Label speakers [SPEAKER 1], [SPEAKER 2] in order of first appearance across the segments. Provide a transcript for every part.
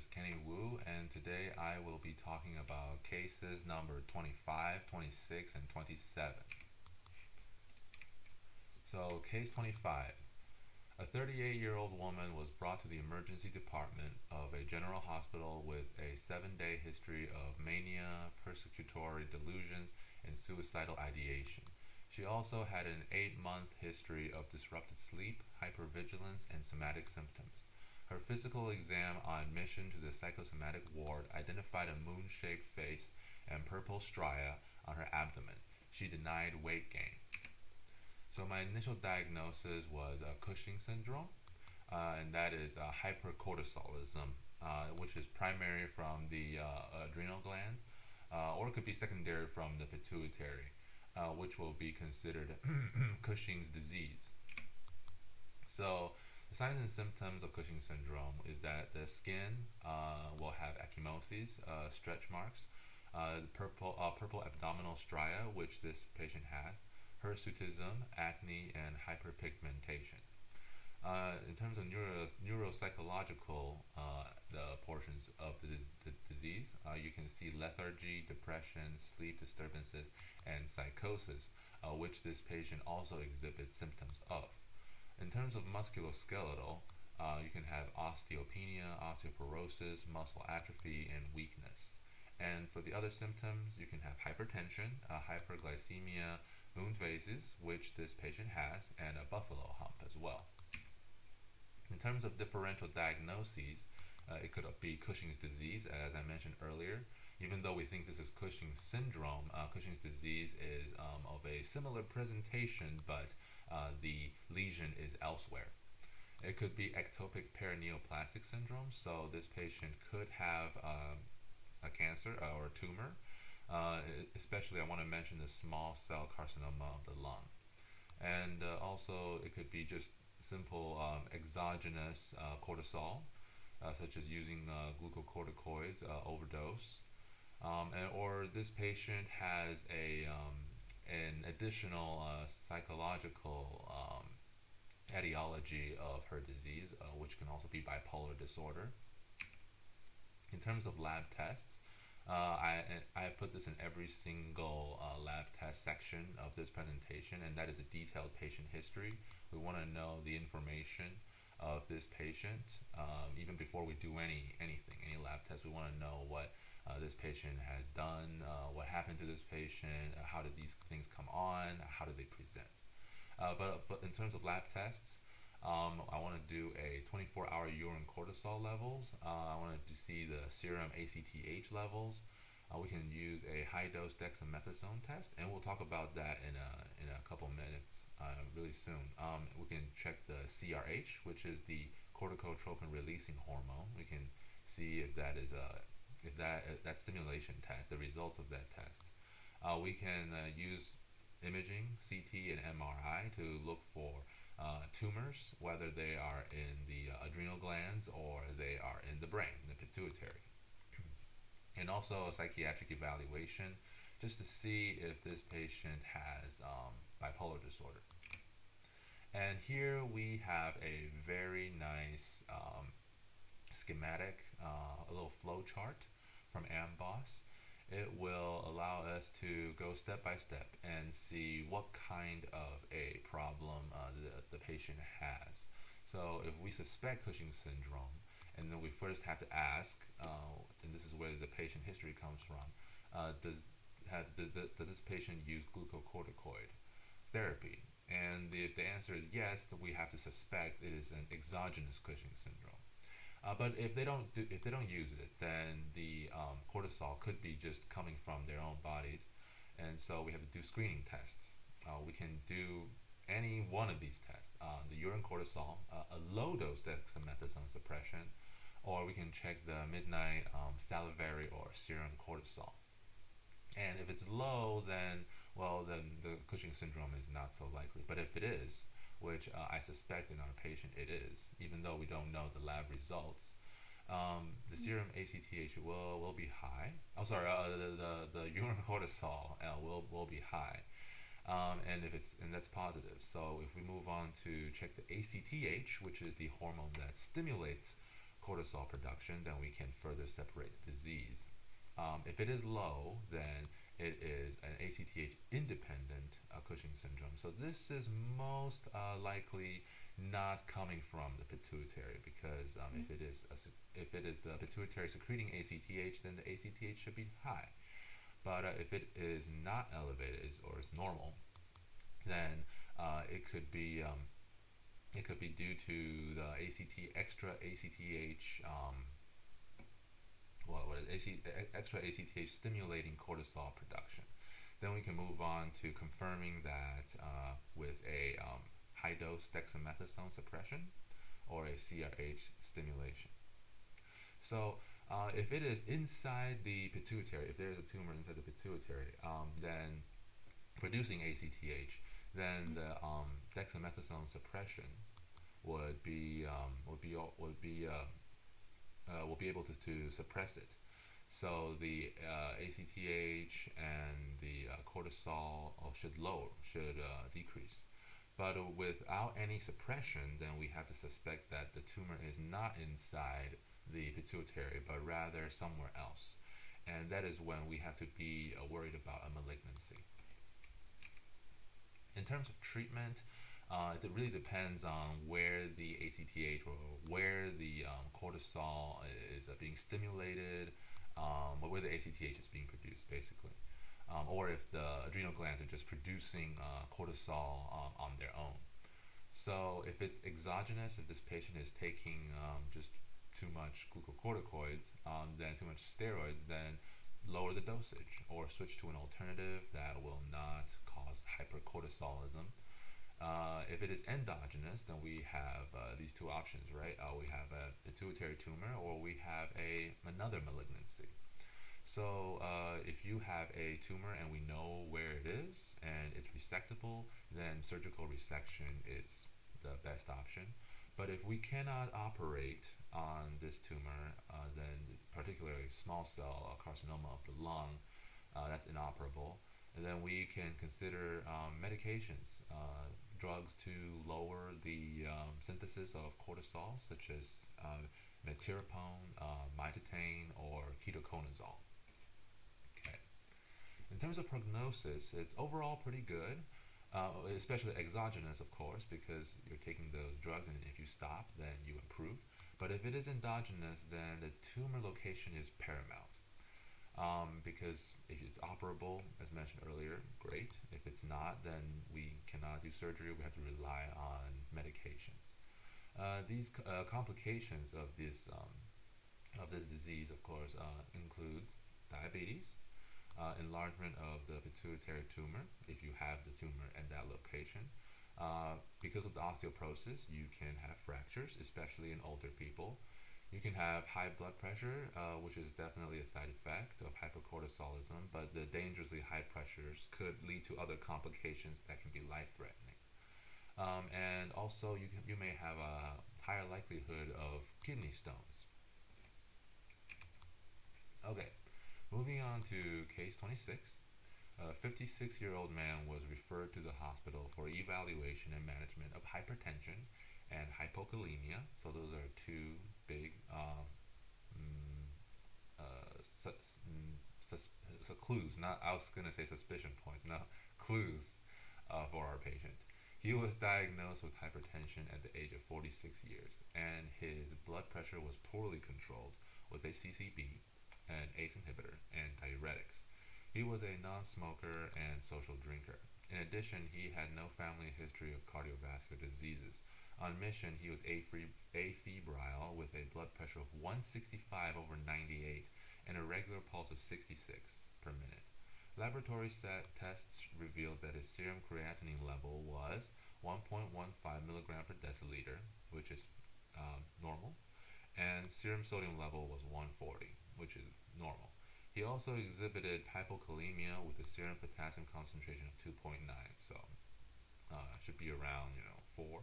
[SPEAKER 1] is Kenny Wu, and today I will be talking about cases number 25, 26, and 27. So, case 25. A 38-year-old woman was brought to the emergency department of a general hospital with a 7-day history of mania, persecutory delusions, and suicidal ideation. She also had an 8-month history of disrupted sleep, hypervigilance, and somatic symptoms. Her physical exam on admission to the psychosomatic ward identified a moon-shaped face and purple stria on her abdomen. She denied weight gain. So my initial diagnosis was Cushing syndrome, and that is hypercortisolism, which is primary from the adrenal glands, or it could be secondary from the pituitary, which will be considered Cushing's disease. So the signs and symptoms of Cushing syndrome is that the skin will have ecchymoses, stretch marks, purple abdominal stria, which this patient has, hirsutism, acne, and hyperpigmentation. In terms of neuropsychological the portions of the disease, you can see lethargy, depression, sleep disturbances, and psychosis, which this patient also exhibits symptoms of. In terms of musculoskeletal, you can have osteopenia, osteoporosis, muscle atrophy, and weakness. And for the other symptoms, you can have hypertension, hyperglycemia, moon phases, which this patient has, and a buffalo hump as well. In terms of differential diagnoses, it could be Cushing's disease, as I mentioned earlier. Even though we think this is Cushing's syndrome, Cushing's disease is of a similar presentation, but the lesion is elsewhere. It could be ectopic paraneoplastic syndrome, so this patient could have a cancer or a tumor. Especially, I want to mention the small cell carcinoma of the lung. And also, it could be just simple exogenous cortisol, such as using glucocorticoids overdose. Or this patient has an additional psychological etiology of her disease, which can also be bipolar disorder. In terms of lab tests, I have put this in every single lab test section of this presentation, and that is a detailed patient history. We want to know the information of this patient even before we do anything, any lab test. We want to know what this patient has done, what happened to this patient, how did these things come on, how did they present. But in terms of lab tests, I want to do a 24-hour urine cortisol levels. I want to see the serum ACTH levels. We can use a high-dose dexamethasone test, and we'll talk about that in a couple minutes, really soon. We can check the CRH, which is the corticotropin-releasing hormone. We can see if that is that stimulation test, the results of that test. We can use imaging, CT, and MRI to look for tumors, whether they are in the adrenal glands or they are in the brain, the pituitary. And also a psychiatric evaluation just to see if this patient has bipolar disorder. And here we have a very nice schematic, a little flow chart from AMBOSS. It will allow us to go step by step and see what kind of a problem the patient has. So if we suspect Cushing's syndrome, and then we first have to ask, and this is where the patient history comes from, does this patient use glucocorticoid therapy? And if the answer is yes, then we have to suspect it is an exogenous Cushing syndrome. But if they don't use it, then the cortisol could be just coming from their own bodies, and so we have to do screening tests. We can do any one of these tests: the urine cortisol, a low dose dexamethasone suppression, or we can check the midnight salivary or serum cortisol. And if it's low, then the Cushing syndrome is not so likely. But if it is, which I suspect in our patient it is, even though we don't know the lab results, the serum ACTH will be high. Oh, sorry, the urine cortisol will be high, and that's positive. So if we move on to check the ACTH, which is the hormone that stimulates cortisol production, then we can further separate the disease. If it is low, then it is an ACTH independent Cushing syndrome. So this is most likely not coming from the pituitary, because if it is the pituitary secreting ACTH, then the ACTH should be high. But if it is not elevated or is normal, then it could be due to the extra ACTH extra ACTH stimulating cortisol production. Then we can move on to confirming that with a high dose dexamethasone suppression or a CRH stimulation. So if it is inside the pituitary, if there is a tumor inside the pituitary, then producing ACTH, then the dexamethasone suppression will be able to suppress it. So the ACTH and the cortisol should decrease. But without any suppression, then we have to suspect that the tumor is not inside the pituitary, but rather somewhere else. And that is when we have to be worried about a malignancy. In terms of treatment, it really depends on where the ACTH or where the cortisol is being stimulated, or where the ACTH is being produced, basically. Or if the adrenal glands are just producing cortisol on their own. So if it's exogenous, if this patient is taking just too much glucocorticoids, then too much steroids, then lower the dosage or switch to an alternative that will not cause hypercortisolism. If it is endogenous, then we have these two options, right? We have a pituitary tumor or we have another malignancy. So if you have a tumor and we know where it is and it's resectable, then surgical resection is the best option. But if we cannot operate on this tumor, then particularly small cell carcinoma of the lung, that's inoperable. And then we can consider medications, drugs to lower the synthesis of cortisol, such as metirapone, mitotane, or ketoconazole. Okay. In terms of prognosis, it's overall pretty good, especially exogenous, of course, because you're taking those drugs, and if you stop, then you improve. But if it is endogenous, then the tumor location is paramount. Because if it's operable, as mentioned earlier, great. If it's not, then we cannot do surgery. We have to rely on medications. These complications of this disease, of course, includes diabetes, enlargement of the pituitary tumor, if you have the tumor at that location. Because of the osteoporosis, you can have fractures, especially in older people. You can have high blood pressure, which is definitely a side effect of hypercortisolism, but the dangerously high pressures could lead to other complications that can be life-threatening. And also, you may have a higher likelihood of kidney stones. Okay, moving on to case 26. A 56-year-old man was referred to the hospital for evaluation and management of hypertension and hypokalemia. So those are two big clues. Not, I was going to say suspicion points. No, clues for our patient. He was diagnosed with hypertension at the age of 46 years, and his blood pressure was poorly controlled with a CCB, an ACE inhibitor, and diuretics. He was a non-smoker and social drinker. In addition, he had no family history of cardiovascular diseases. On admission, he was afebrile with a blood pressure of 165 over 98 and a regular pulse of 66 per minute. Laboratory tests revealed that his serum creatinine level was 1.15 milligram per deciliter, which is normal, and serum sodium level was 140, which is normal. He also exhibited hypokalemia with a serum potassium concentration of 2.9, so should be around 4.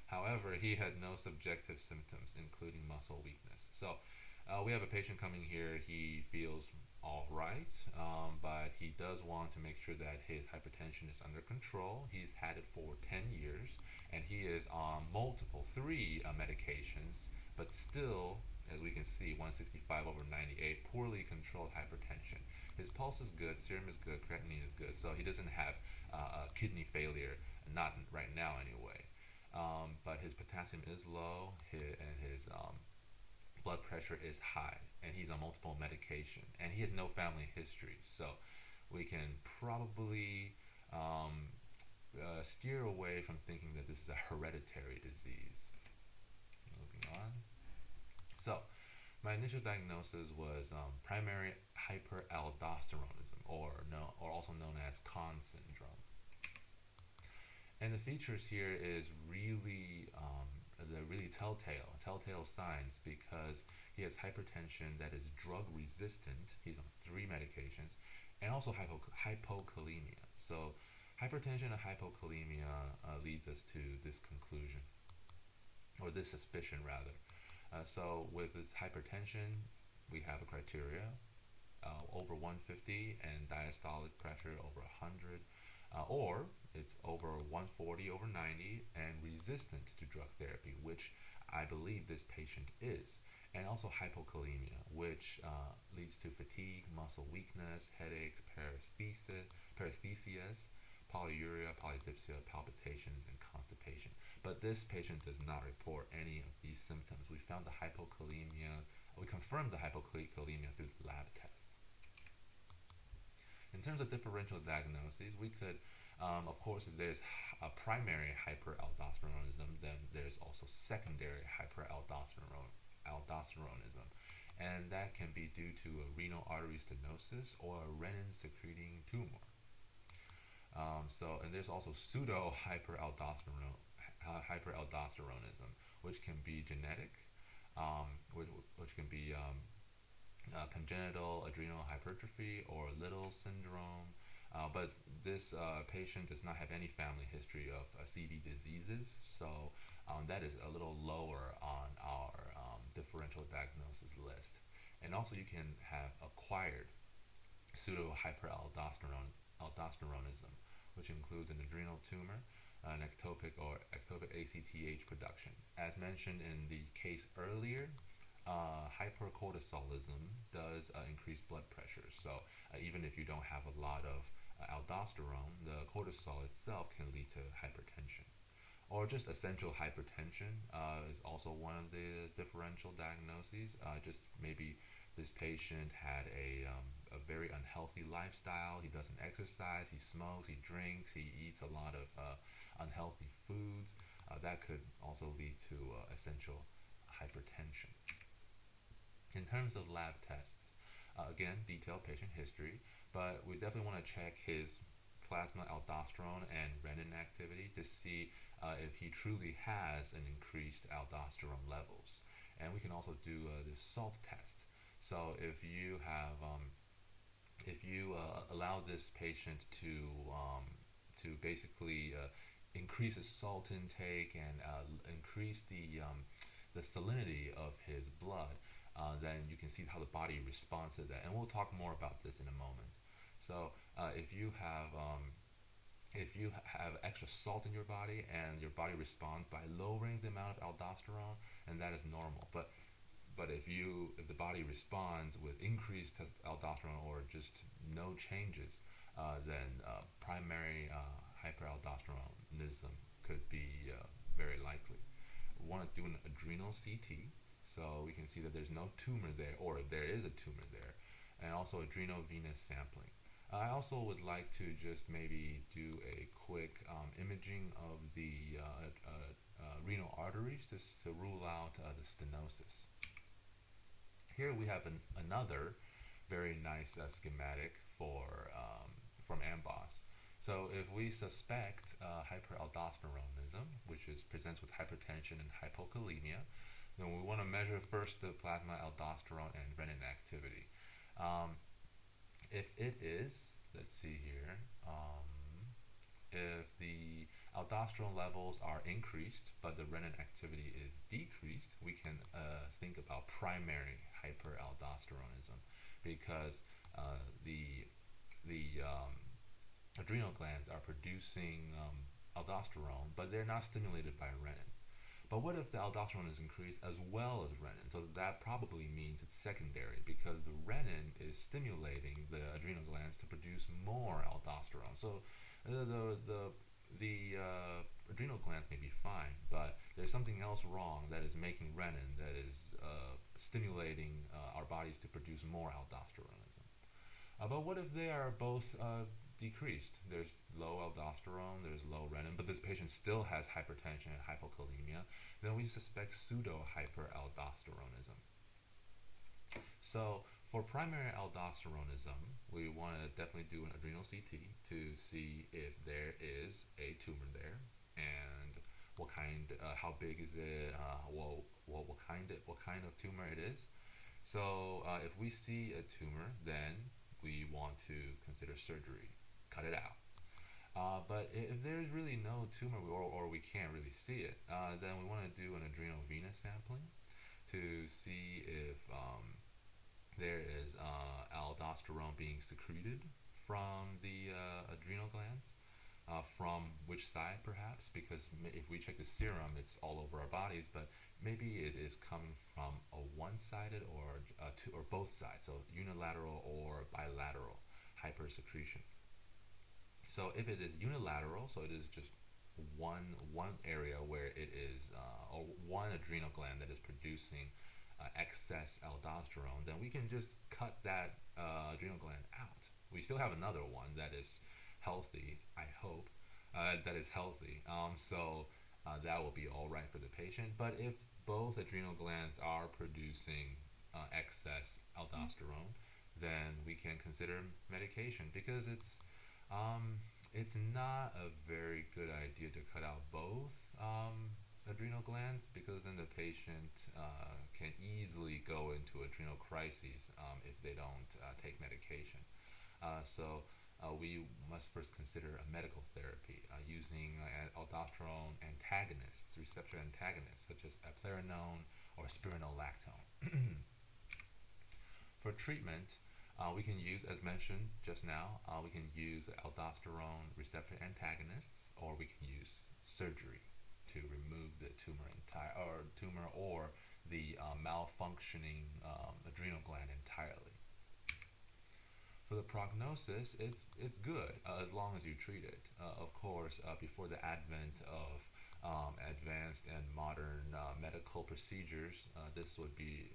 [SPEAKER 1] However, he had no subjective symptoms, including muscle weakness. So we have a patient coming here. He feels all right, but he does want to make sure that his hypertension is under control. He's had it for 10 years, and he is on three medications, but still as we can see, 165 over 98, poorly controlled hypertension. His pulse is good, serum is good, creatinine is good, so he doesn't have kidney failure, not right now anyway. But his potassium is low, and his blood pressure is high, and he's on multiple medication, and he has no family history. So we can probably steer away from thinking that this is a hereditary disease. Moving on. So my initial diagnosis was primary hyperaldosteronism, or also known as Conn syndrome. And the features here is really the really telltale signs, because he has hypertension that is drug resistant. He's on 3 medications, and also hypokalemia. So hypertension and hypokalemia leads us to this conclusion, or this suspicion rather. So with this hypertension, we have a criteria over 150 and diastolic pressure over 100, or it's over 140 over 90 and resistant to drug therapy, which I believe this patient is. And also hypokalemia, which leads to fatigue, muscle weakness, headaches, paresthesias, polyuria, polydipsia, palpitations, and constipation. But this patient does not report any of these symptoms. We found the hypokalemia, we confirmed the hypokalemia through the lab test. In terms of differential diagnoses, we could, of course, if there's a primary hyperaldosteronism, then there's also secondary hyperaldosteronism. And that can be due to a renal artery stenosis or a renin secreting tumor. And there's also pseudo hyperaldosteronism, which can be genetic, which can be congenital adrenal hypertrophy or Little syndrome. But this patient does not have any family history of CV diseases, so that is a little lower on our differential diagnosis list. And also you can have acquired pseudo hyperaldosteronism, which includes an adrenal tumor, an ectopic ACTH production. As mentioned in the case earlier, hypercortisolism does increase blood pressure. So even if you don't have a lot of aldosterone, the cortisol itself can lead to hypertension. Or just essential hypertension is also one of the differential diagnoses. Just maybe this patient had a very unhealthy lifestyle. He doesn't exercise, he smokes, he drinks, he eats a lot of unhealthy foods. That could also lead to essential hypertension. In terms of lab tests, again, detailed patient history, but we definitely want to check his plasma aldosterone and renin activity to see if he truly has an increased aldosterone levels. And we can also do this SALT test. So if you have, allow this patient to basically increase his salt intake and increase the salinity of his blood, then you can see how the body responds to that. And we'll talk more about this in a moment. So if you have extra salt in your body and your body responds by lowering the amount of aldosterone, and that is normal. But if the body responds with increased aldosterone or just no changes, then primary hyperaldosteronism could be very likely. We want to do an adrenal CT, so we can see that there's no tumor there, or if there is a tumor there, and also adrenovenous sampling. I also would like to just maybe do a quick imaging of the renal arteries just to rule out the stenosis. Here we have another very nice schematic from AMBOSS. So if we suspect hyperaldosteronism, which presents with hypertension and hypokalemia, then we want to measure first the plasma aldosterone and renin activity. If it is, let's see here, if the aldosterone levels are increased but the renin activity is decreased, we can think about primary hyperaldosteronism, because the adrenal glands are producing aldosterone, but they're not stimulated by renin. But what if the aldosterone is increased as well as renin? So that probably means it's secondary because the renin is stimulating the adrenal glands to produce more aldosterone. So the adrenal glands may be fine, but there's something else wrong that is making renin, that is stimulating our bodies to produce more aldosteronism. But what if they are both decreased? There's low aldosterone, there's low renin, but this patient still has hypertension and hypokalemia. Then we suspect pseudo hyperaldosteronism. So for primary aldosteronism, we want to definitely do an adrenal CT to see if there is a tumor there and what kind, how big is it, what kind of tumor it is. So if we see a tumor, then we want to consider surgery, cut it out. But if there's really no tumor or we can't really see it, then we want to do an adrenal venous sampling to see if there is aldosterone being secreted from the adrenal glands. From which side, perhaps? Because if we check the serum, it's all over our bodies, but maybe it is coming from a one-sided or two or both sides, so unilateral or bilateral hypersecretion. So if it is unilateral, so it is just one area where it is or one adrenal gland that is producing excess aldosterone, then we can just cut that adrenal gland out. We still have another one that is healthy, I hope, that is healthy. So that will be all right for the patient. But if both adrenal glands are producing excess aldosterone, then we can consider medication because it's not a very good idea to cut out both adrenal glands because then the patient can easily go into adrenal crises if they don't take medication. So we must first consider a medical therapy using aldosterone antagonists, receptor antagonists, such as eplerenone or spironolactone. For treatment, we can use, as mentioned just now, we can use aldosterone receptor antagonists, or we can use surgery to remove the tumor or the malfunctioning adrenal gland entirely. For the prognosis, it's good as long as you treat it. Of course, before the advent of advanced and modern medical procedures, this would be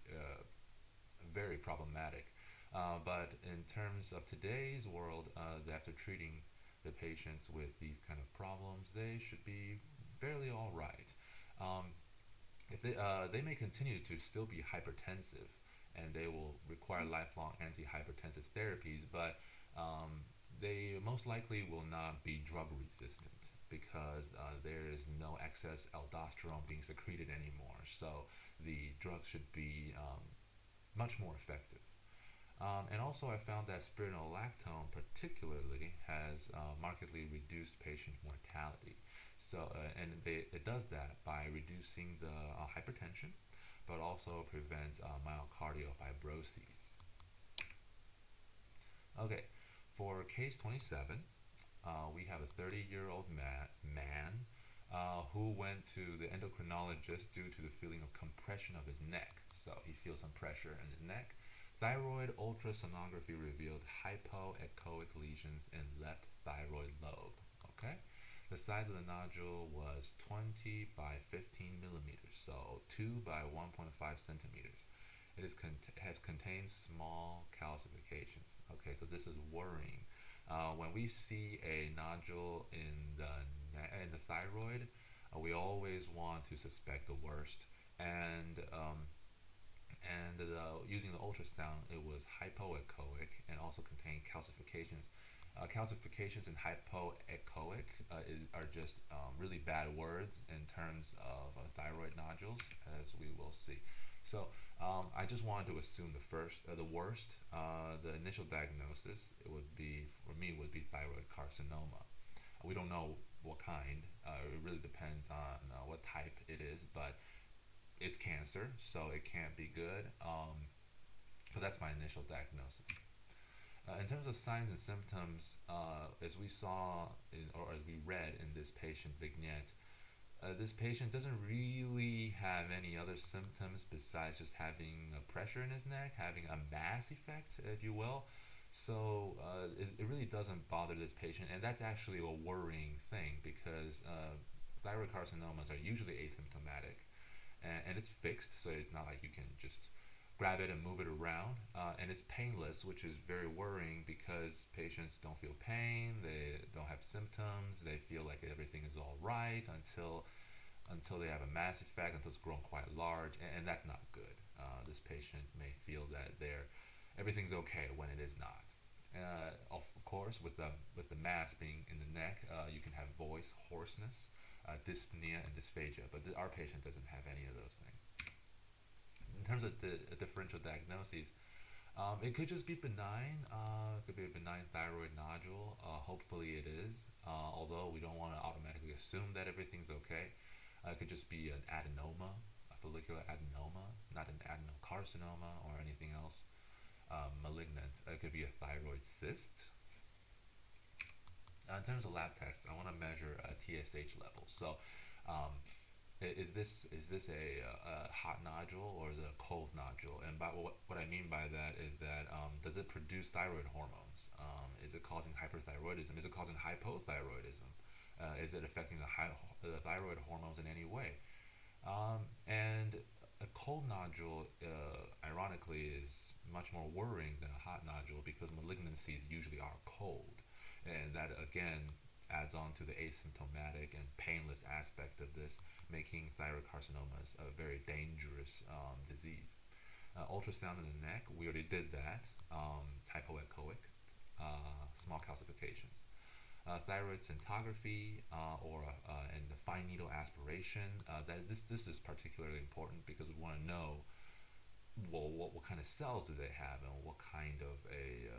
[SPEAKER 1] very problematic. But in terms of today's world, after treating the patients with these kind of problems, they should be fairly all right. If they may continue to still be hypertensive, and they will require lifelong antihypertensive therapies, but they most likely will not be drug resistant because there is no excess aldosterone being secreted anymore. So the drug should be much more effective. And also, I found that spironolactone particularly has markedly reduced patient mortality. So, it does that by reducing the hypertension, but also prevents myocardial fibroses. Okay, for case 27, we have a 30-year-old man who went to the endocrinologist due to the feeling of compression of his neck. So he feels some pressure in his neck. Thyroid ultrasonography revealed hypoechoic lesions in left thyroid lobe. Okay, the size of the nodule was 20 by 15 millimeters, so 2 by 1.5 centimeters. It has contained small calcifications. Okay, so this is worrying. When we see a nodule in the thyroid, we always want to suspect the worst. And using the ultrasound, it was hypoechoic and also contained calcifications. Calcifications and hypoechoic are just really bad words in terms of thyroid nodules, as we will see. So I just wanted to assume the worst. The initial diagnosis for me would be thyroid carcinoma. We don't know what kind. It really depends on what type it is, but it's cancer, so it can't be good. But that's my initial diagnosis. In terms of signs and symptoms, as we saw or as we read in this patient vignette, this patient doesn't really have any other symptoms besides just having a pressure in his neck, having a mass effect, if you will. So it really doesn't bother this patient, and that's actually a worrying thing because thyroid carcinomas are usually asymptomatic, and it's fixed, so it's not like you can just grab it and move it around, and it's painless, which is very worrying because patients don't feel pain, they don't have symptoms, they feel like everything is all right until they have a mass effect, until it's grown quite large, and that's not good. This patient may feel that everything's okay when it is not. Of course, with the mass being in the neck, you can have voice hoarseness, dyspnea, and dysphagia, but our patient doesn't have any of those things. In terms of the differential diagnoses, it could just be benign. It could be a benign thyroid nodule. Hopefully it is, although we don't want to automatically assume that everything's okay. It could just be an adenoma, a follicular adenoma, not an adenocarcinoma or anything else malignant. It could be a thyroid cyst. In terms of lab tests, I want to measure TSH levels. So, is this a hot nodule or is it a cold nodule? And by what I mean by that is that does it produce thyroid hormones? Is it causing hyperthyroidism? Is it causing hypothyroidism? Is it affecting the thyroid hormones in any way? And a cold nodule, ironically, is much more worrying than a hot nodule because malignancies usually are cold, and that again adds on to the asymptomatic and painless aspect of this, making thyroid carcinomas a very dangerous disease. Ultrasound in the neck, we already did that. Hypoechoic, small calcifications. Thyroid scintigraphy and the fine needle aspiration. This is particularly important because we want to know what kind of cells do they have and what kind of a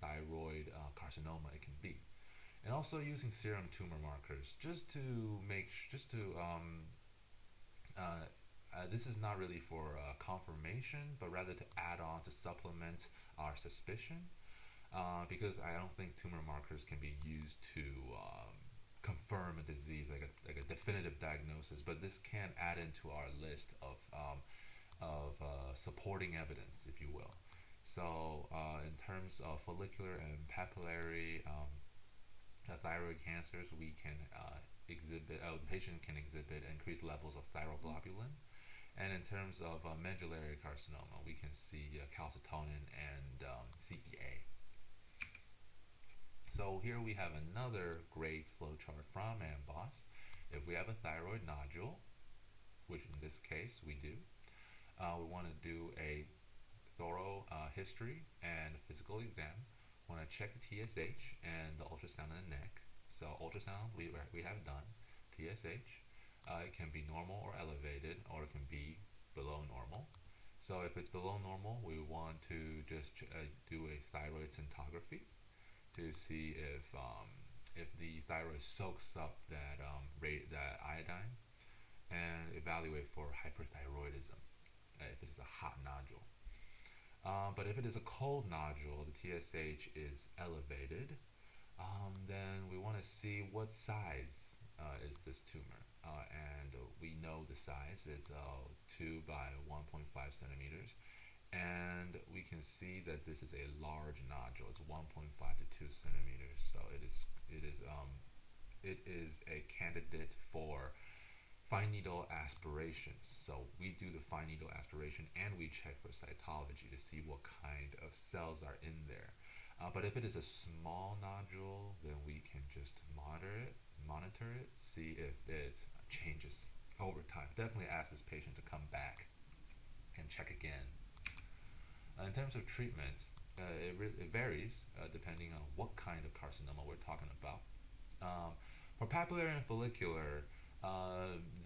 [SPEAKER 1] thyroid carcinoma it can be, and also using serum tumor markers just to this is not really for confirmation, but rather to add on to supplement our suspicion, because I don't think tumor markers can be used to confirm a disease like a definitive diagnosis, but this can add into our list of supporting evidence, if you will. So, in terms of follicular and papillary thyroid cancers, we can the patient can exhibit increased levels of thyroglobulin. And in terms of medullary carcinoma, we can see calcitonin and CEA. So here we have another great flowchart from AMBOSS. If we have a thyroid nodule, which in this case we do, we want to do a thorough history and physical exam. We want to check the TSH and the ultrasound in the neck. So ultrasound we have done. TSH, it can be normal or elevated, or it can be below normal. So if it's below normal, we want to just do a thyroid scintigraphy to see if the thyroid soaks up that iodine, and evaluate for hyperthyroidism if it is a hot nodule. But if it is a cold nodule, the TSH is elevated, then we want to see what size is this tumor. And we know the size is 2 by 1.5 centimeters. And we can see that this is a large nodule. It's 1.5 to 2 centimeters. So it is a candidate for fine needle aspirations. So we do the fine needle aspiration and we check for cytology to see what kind of cells are in there. But if it is a small nodule, then we can just monitor it, see if it changes over time. Definitely ask this patient to come back and check again. In terms of treatment, it varies depending on what kind of carcinoma we're talking about. For papillary and follicular,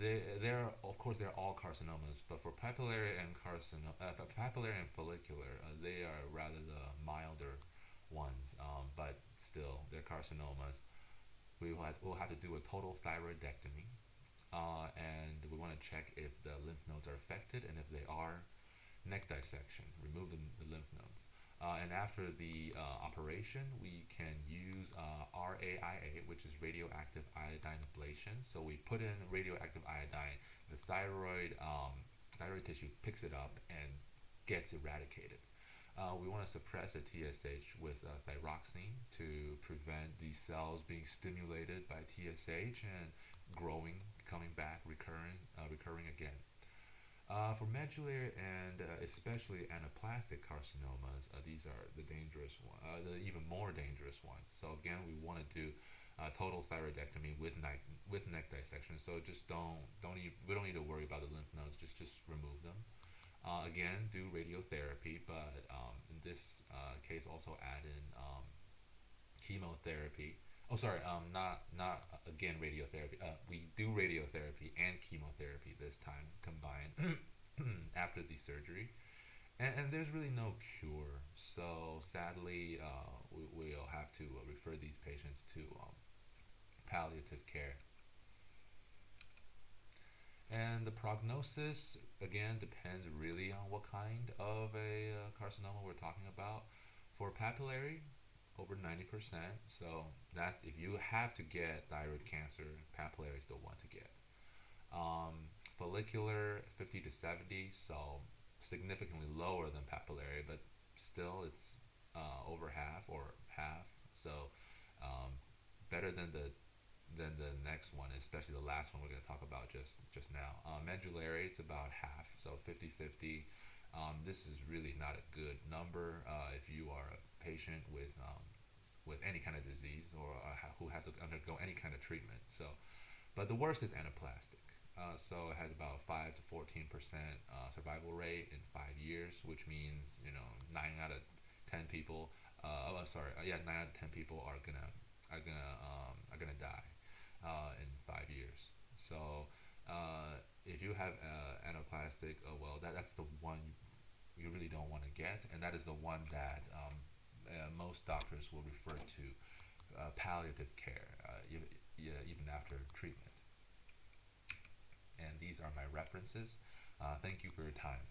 [SPEAKER 1] they're of course they're all carcinomas, but for papillary and follicular, they are rather the milder ones, but still they're carcinomas. We'll have to do a total thyroidectomy, and we want to check if the lymph nodes are affected, and if they are, neck dissection, remove the lymph nodes. And after the operation, we can use RAIA, which is radioactive iodine ablation. So we put in radioactive iodine, the thyroid tissue picks it up and gets eradicated. We want to suppress the TSH with thyroxine to prevent these cells being stimulated by TSH and growing, coming back, recurring again. For medullary and especially anaplastic carcinomas, these are the dangerous one, the even more dangerous ones. So again, we want to do total thyroidectomy with neck dissection. So just we don't need to worry about the lymph nodes. Just remove them. Again, do radiotherapy, but in this case, also add in chemotherapy. Oh, sorry, not again radiotherapy. We do radiotherapy and chemotherapy this time combined after the surgery, and there's really no cure. So sadly, we'll have to refer these patients to palliative care. And the prognosis, again, depends really on what kind of a carcinoma we're talking about. For papillary, over 90%. So that if you have to get thyroid cancer, papillary is the one to get. Follicular, 50 to 70, so significantly lower than papillary, but still it's over half or half. So better than the next one, especially the last one we're going to talk about just now. Medullary, it's about half, so 50-50. This is really not a good number if you are a patient with any kind of disease or who has to undergo any kind of treatment. So, but the worst is anaplastic. So it has about 5 to 14% survival rate in 5 years, which means 9 out of 10 people. Yeah, 9 out of 10 people are gonna die in 5 years. So if you have anaplastic, well, that's the one you really don't want to get, and that is the one that most doctors will refer to palliative care, even after treatment. And these are my references. Thank you for your time.